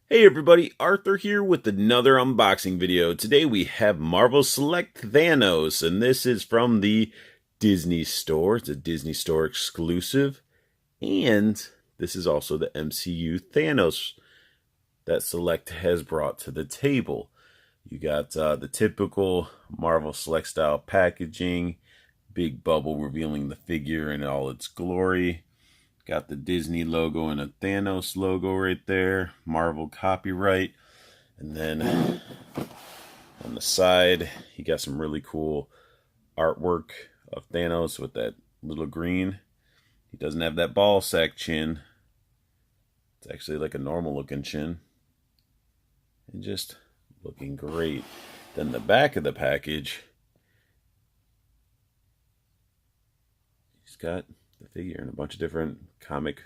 Hey everybody, Arthur here with another unboxing video. Today we have Marvel Select Thanos, and this is from the Disney Store. It's a Disney Store exclusive, and this is also the MCU Thanos that Select has brought to the table. You got the typical Marvel Select style packaging, big bubble revealing the figure in all its glory. Got the Disney logo and a Thanos logo right there. Marvel copyright. And then on the side, you got some really cool artwork of Thanos with that little green. He doesn't have that ball sack chin. It's actually like a normal looking chin. And just looking great. Then the back of the package, he's got the figure and a bunch of different comic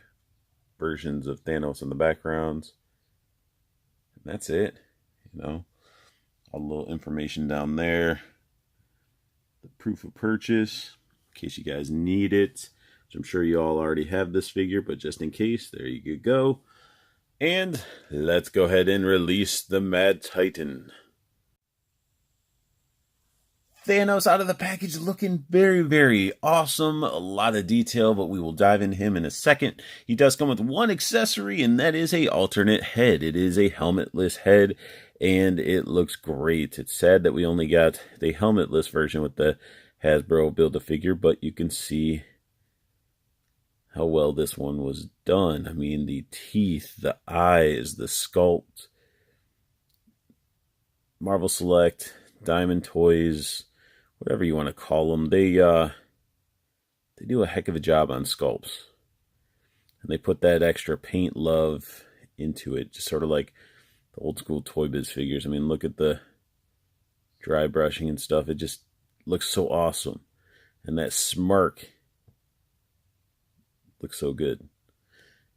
versions of Thanos in the backgrounds. And that's it. You know, a little information down there. The proof of purchase, in case you guys need it. Which I'm sure you all already have this figure, but just in case, there you go. And let's go ahead and release the Mad Titan. Thanos out of the package looking very, very awesome. A lot of detail, but we will dive into him in a second. He does come with one accessory, and that is a alternate head. It is a helmetless head, and it looks great. It's sad that we only got the helmetless version with the Hasbro Build-A-Figure, but you can see how well this one was done. I mean, the teeth, the eyes, the sculpt. Marvel Select, Diamond Toys, whatever you want to call them, they do a heck of a job on sculpts, and they put that extra paint love into it, just sort of like the old school Toy Biz figures. I mean, look at the dry brushing and stuff; it just looks so awesome, and that smirk looks so good.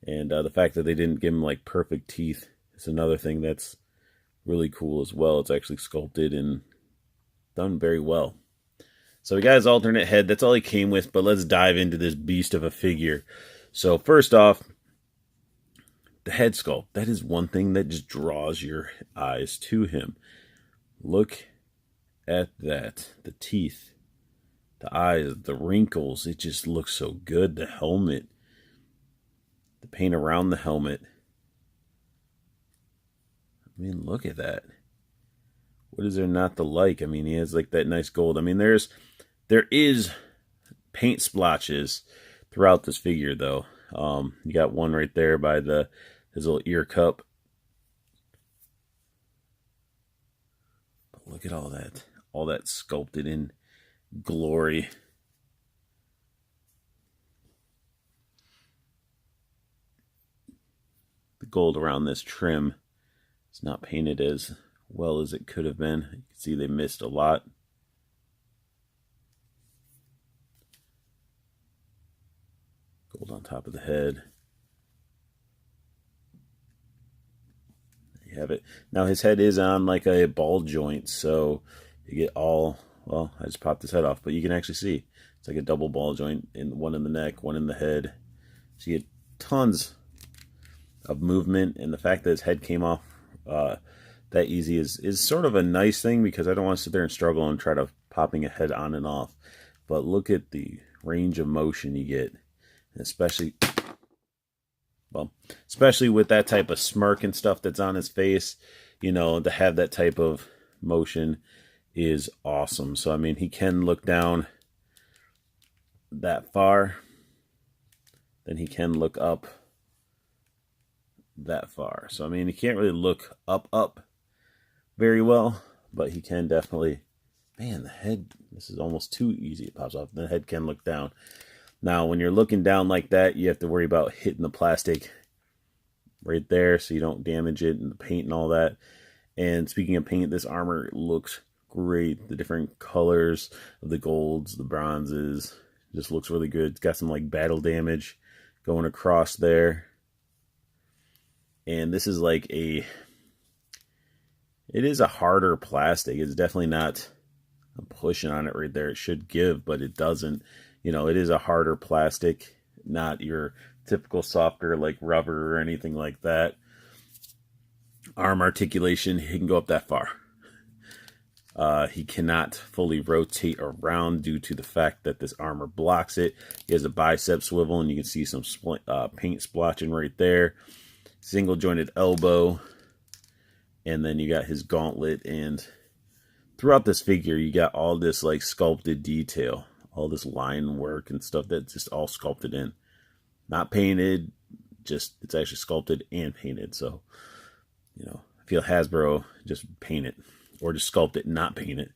And the fact that they didn't give him like perfect teeth is another thing that's really cool as well. It's actually sculpted and done very well. So we got his alternate head. That's all he came with, but let's dive into this beast of a figure. So first off, the head sculpt. That is one thing that just draws your eyes to him. Look at that. The teeth, the eyes, the wrinkles. It just looks so good. The helmet, the paint around the helmet. I mean, look at that. What is there not to like? I mean, he has like that nice gold. I mean, there is paint splotches throughout this figure, though. You got one right there by his little ear cup. But look at all that sculpted in glory. The gold around this trim is not painted as well as it could have been. You can see they missed a lot. Gold on top of the head. There you have it. Now his head is on like a ball joint, so you get all, well, I just popped his head off, but you can actually see it's like a double ball joint, one in the neck, one in the head. So you get tons of movement, and the fact that his head came off that easy is sort of a nice thing, because I don't want to sit there and struggle and try to popping a head on and off. But look at the range of motion you get, especially with that type of smirk and stuff that's on his face. You know, to have that type of motion is awesome. So I mean, he can look down that far, then he can look up that far. So I mean, he can't really look up very well, but he can definitely, man, the head, this is almost too easy. It pops off. The head can look down. Now, when you're looking down like that, you have to worry about hitting the plastic right there so you don't damage it, and the paint and all that. And speaking of paint, this armor looks great. The different colors of the golds, the bronzes, just looks really good. It's got some like battle damage going across there. And this is like it is a harder plastic. It's definitely not, I'm pushing on it right there. It should give, but it doesn't. You know, it is a harder plastic, not your typical softer like rubber or anything like that. arm articulation, he can go up that far. He cannot fully rotate around due to the fact that this armor blocks it. He has a bicep swivel, and you can see some paint splotching right there. Single jointed elbow, and then you got his gauntlet. And throughout this figure, you got all this like sculpted detail, all this line work and stuff that's just all sculpted in, not painted. Just it's actually sculpted and painted. So, you know, I feel Hasbro just paint it. Or just sculpt it and not paint it.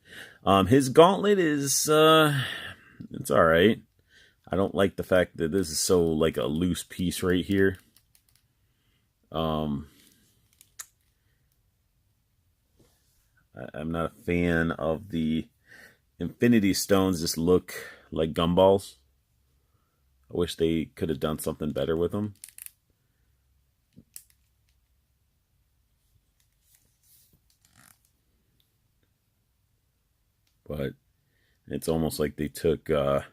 His gauntlet is, it's alright. I don't like the fact that this is so like a loose piece right here. I'm not a fan of the Infinity Stones. Just look like gumballs. I wish they could have done something better with them. But it's almost like they took a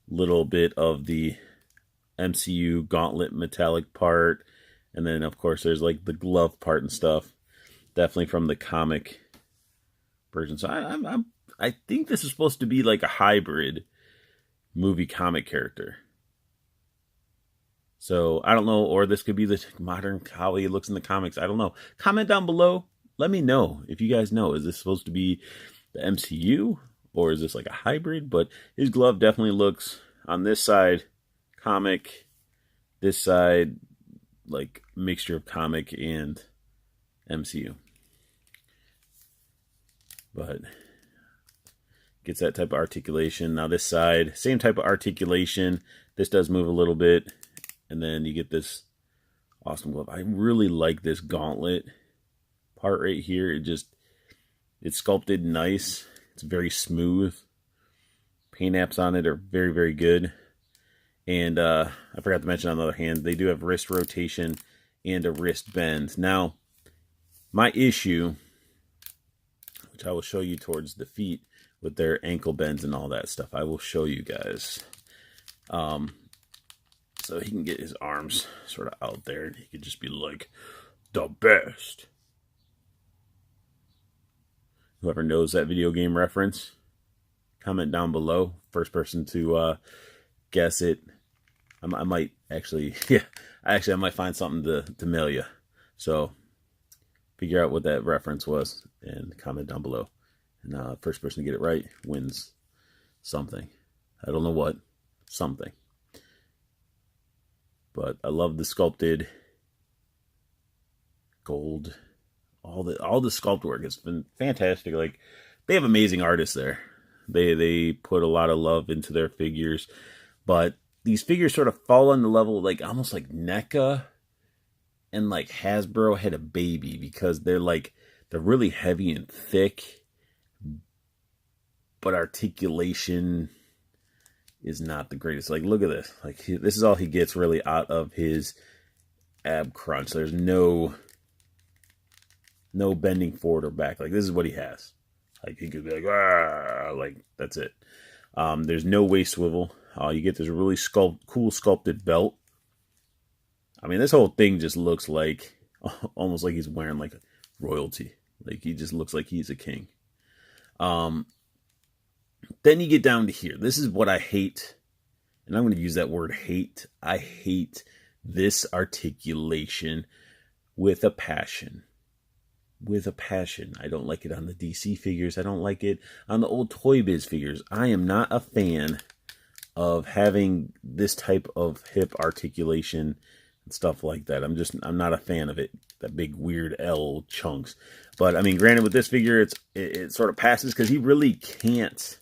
little bit of the MCU gauntlet metallic part, and then of course there's like the glove part and stuff, definitely from the comic version. So I think this is supposed to be like a hybrid movie comic character. So I don't know, or this could be the modern how he looks in the comics. I don't know. Comment down below. Let me know if you guys know. Is this supposed to be the MCU, or is this like a hybrid? But his glove definitely looks on this side comic, this side like mixture of comic and MCU. But gets that type of articulation. Now this side, same type of articulation. This does move a little bit, and then you get this awesome glove. I really like this gauntlet part right here. It's sculpted nice. It's very smooth. Paint apps on it are very, very good. And I forgot to mention on the other hand, they do have wrist rotation and a wrist bend. Now, my issue, which I will show you towards the feet with their ankle bends and all that stuff, I will show you guys. So he can get his arms sort of out there, and he could just be like, the best. Whoever knows that video game reference, comment down below. First person to guess it, I might actually, I might find something to mail you. So figure out what that reference was and comment down below. And first person to get it right wins something. I don't know what, something. But I love the sculpted gold. All the sculpt work has been fantastic. Like, they have amazing artists there. They put a lot of love into their figures, but these figures sort of fall on the level like almost like NECA and like Hasbro had a baby, because they're really heavy and thick, but articulation is not the greatest. Like, look at this. Like, this is all he gets really out of his ab crunch. There's no bending forward or back. Like, this is what he has. Like, he could be like, ah, like, that's it. There's no waist swivel. You get this really cool sculpted belt. I mean, this whole thing just looks like, almost like he's wearing like royalty. Like, he just looks like he's a king. Then you get down to here. This is what I hate. And I'm going to use that word hate. I hate this articulation with a passion. With a passion. I don't like it on the DC figures. I don't like it on the old Toy Biz figures. I am not a fan of having this type of hip articulation and stuff like that. I'm not a fan of it. That big weird L chunks. But I mean, granted, with this figure, it sort of passes because he really can't.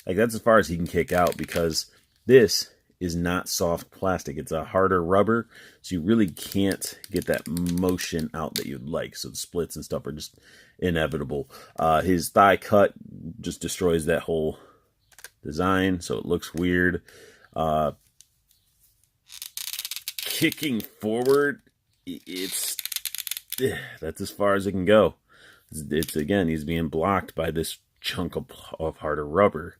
Like, that's as far as he can kick out, because this is not soft plastic. It's a harder rubber, so you really can't get that motion out that you'd like. So the splits and stuff are just inevitable. His thigh cut just destroys that whole design, so it looks weird. Kicking forward, that's as far as it can go. Again, he's being blocked by this chunk of harder rubber.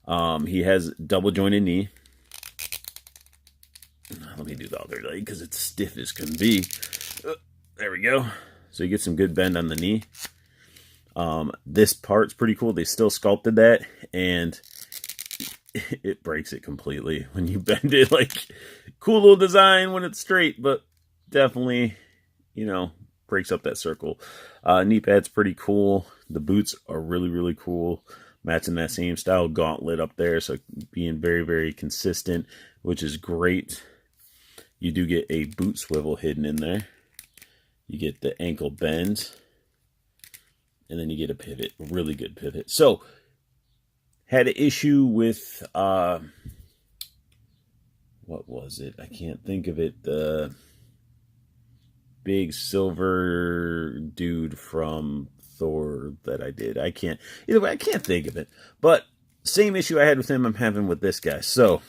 He has double jointed knee. Let me do the other leg because it's stiff as can be. There we go. So you get some good bend on the knee. This part's pretty cool. They still sculpted that, and it breaks it completely when you bend it. Like, cool little design when it's straight, but definitely, you know, breaks up that circle. Knee pad's pretty cool. The boots are really, really cool. Matching that same style gauntlet up there, so being very, very consistent, which is great. You do get a boot swivel hidden in there. You get the ankle bend, and then you get a pivot, a really good pivot. So, had an issue with, what was it? I can't think of it. The big silver dude from Thor that I did. Either way, I can't think of it. But same issue I had with him, I'm having with this guy. So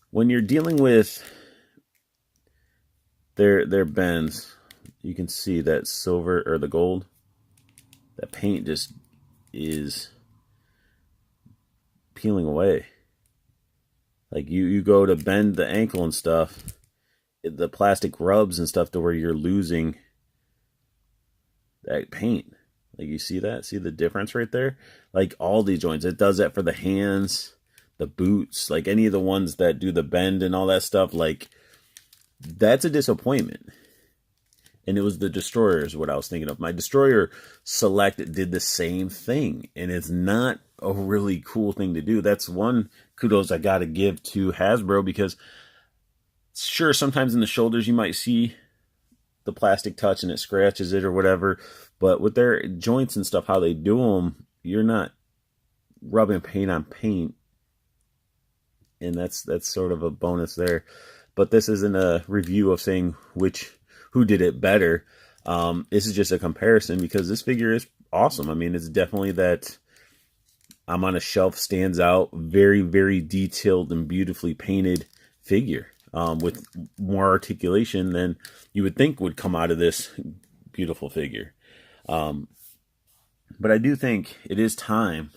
when you're dealing with their bends, you can see that silver or the gold, that paint just is peeling away. Like you go to bend the ankle and stuff, the plastic rubs and stuff to where you're losing that paint. Like, you see that? See the difference right there? Like, all these joints. It does that for the hands, the boots, like any of the ones that do the bend and all that stuff. Like, that's a disappointment. And it was the Destroyer is what I was thinking of. My Destroyer Select did the same thing. And it's not a really cool thing to do. That's one kudos I got to give to Hasbro, because sure, sometimes in the shoulders you might see the plastic touch and it scratches it or whatever, but with their joints and stuff, how they do them, you're not rubbing paint on paint, and that's sort of a bonus there. But this isn't a review of saying who did it better. This is just a comparison, because this figure is awesome. I mean, it's definitely that I'm on a shelf, stands out, very, very detailed and beautifully painted figure. With more articulation than you would think would come out of this beautiful figure. But I do think it is time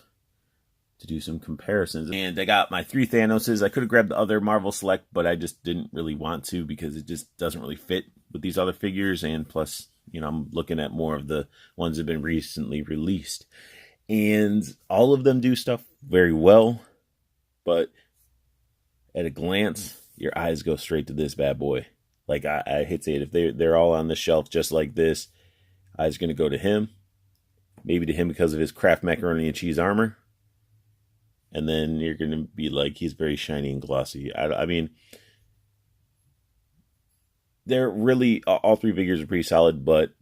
to do some comparisons. And I got my 3 Thanoses. I could have grabbed the other Marvel Select, but I just didn't really want to, because it just doesn't really fit with these other figures. And plus, you know, I'm looking at more of the ones that have been recently released. And all of them do stuff very well, but at a glance, your eyes go straight to this bad boy. Like, I hate to say it, if they're all on the shelf just like this, eyes going to go to him. Maybe to him because of his Kraft macaroni and cheese armor. And then you're going to be like, he's very shiny and glossy. I mean, they're really, all 3 figures are pretty solid, but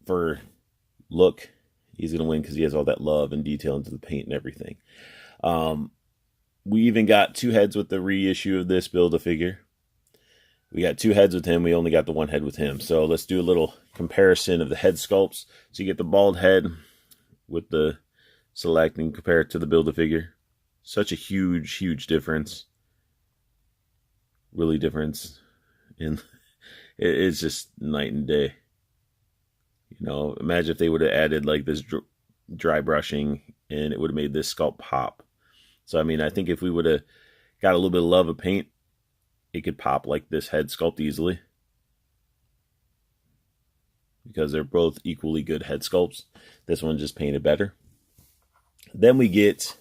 for look, he's going to win because he has all that love and detail into the paint and everything. We even got 2 heads with the reissue of this Build-A-Figure. We got 2 heads with him. We only got the 1 head with him. So let's do a little comparison of the head sculpts. So you get the bald head with the Select and compare it to the Build-A-Figure. Such a huge, huge difference. Really difference. It's just night and day. You know, imagine if they would have added like this dry brushing, and it would have made this sculpt pop. So, I mean, I think if we would have got a little bit of love of paint, it could pop like this head sculpt easily. Because they're both equally good head sculpts. This one just painted better. Then we get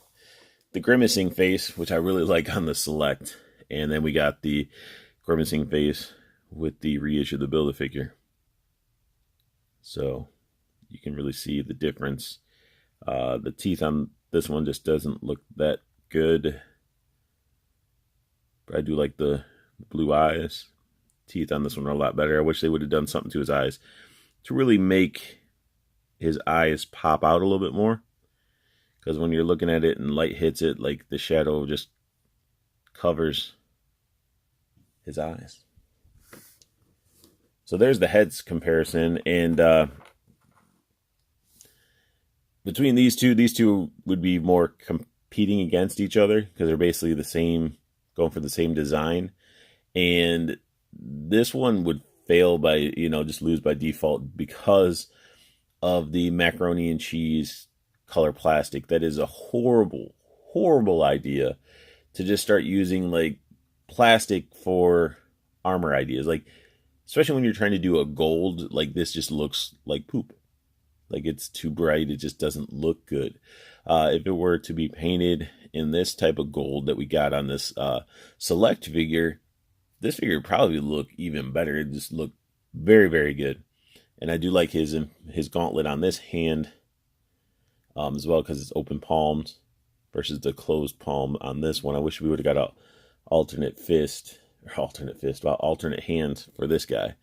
the grimacing face, which I really like on the Select. And then we got the grimacing face with the reissue of the Build-A-Figure. So, you can really see the difference. The teeth on this one just doesn't look that good. But I do like the blue eyes. Teeth on this one are a lot better. I wish they would have done something to his eyes to really make his eyes pop out a little bit more. Because when you're looking at it and light hits it, like the shadow just covers his eyes. So there's the heads comparison. And between these two would be more competing against each other, because they're basically the same, going for the same design. And this one would fail by, you know, just lose by default because of the macaroni and cheese color plastic. That is a horrible, horrible idea to just start using like plastic for armor ideas. Like, especially when you're trying to do a gold, like this just looks like poop. Like it's too bright. It just doesn't look good. If it were to be painted in this type of gold that we got on this Select figure, this figure would probably look even better. It just look very, very good. And I do like his gauntlet on this hand as well, because it's open palmed versus the closed palm on this one. I wish we would have got a alternate hand for this guy.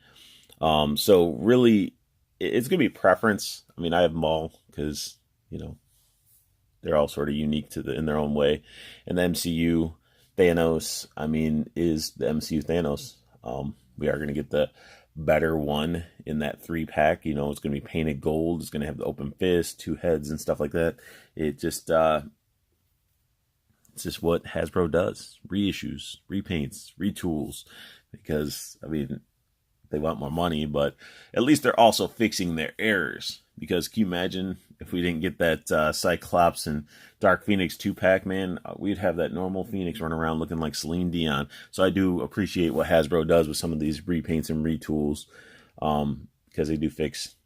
So really, it's gonna be preference. I mean, I have them all because, you know, they're all sort of unique in their own way. And the MCU Thanos, I mean, is the MCU Thanos. We are gonna get the better one in that 3-pack. You know, it's gonna be painted gold. It's gonna have the open fist, 2 heads, and stuff like that. It just it's just what Hasbro does. Reissues, repaints, retools. Because, I mean, they want more money, but at least they're also fixing their errors. Because can you imagine if we didn't get that Cyclops and Dark Phoenix 2-pack, man? We'd have that normal Phoenix running around looking like Celine Dion. So I do appreciate what Hasbro does with some of these repaints and retools, because they do fix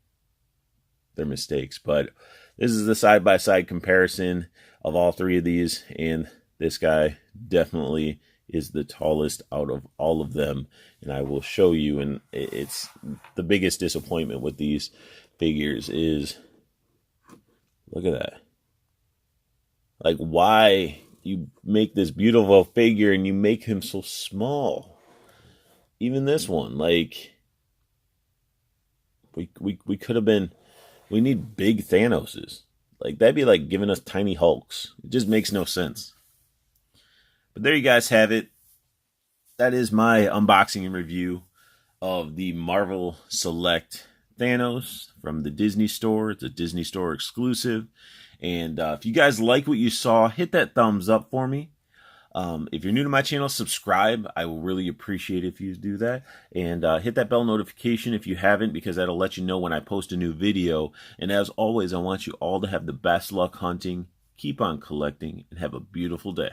their mistakes. But this is the side-by-side comparison of all 3 of these, and this guy definitely is the tallest out of all of them, and I will show you. And it's the biggest disappointment with these figures is, look at that. Like, why you make this beautiful figure and you make him so small? Even this one, like, we could have been, we need big Thanoses. Like, that'd be like giving us tiny Hulks. It just makes no sense. But there you guys have it. That is my unboxing and review of the Marvel Select Thanos from the Disney Store. It's a Disney Store exclusive. And if you guys like what you saw, hit that thumbs up for me. If you're new to my channel, subscribe. I will really appreciate it if you do that. And hit that bell notification if you haven't, because that'll let you know when I post a new video. And as always, I want you all to have the best luck hunting. Keep on collecting and have a beautiful day.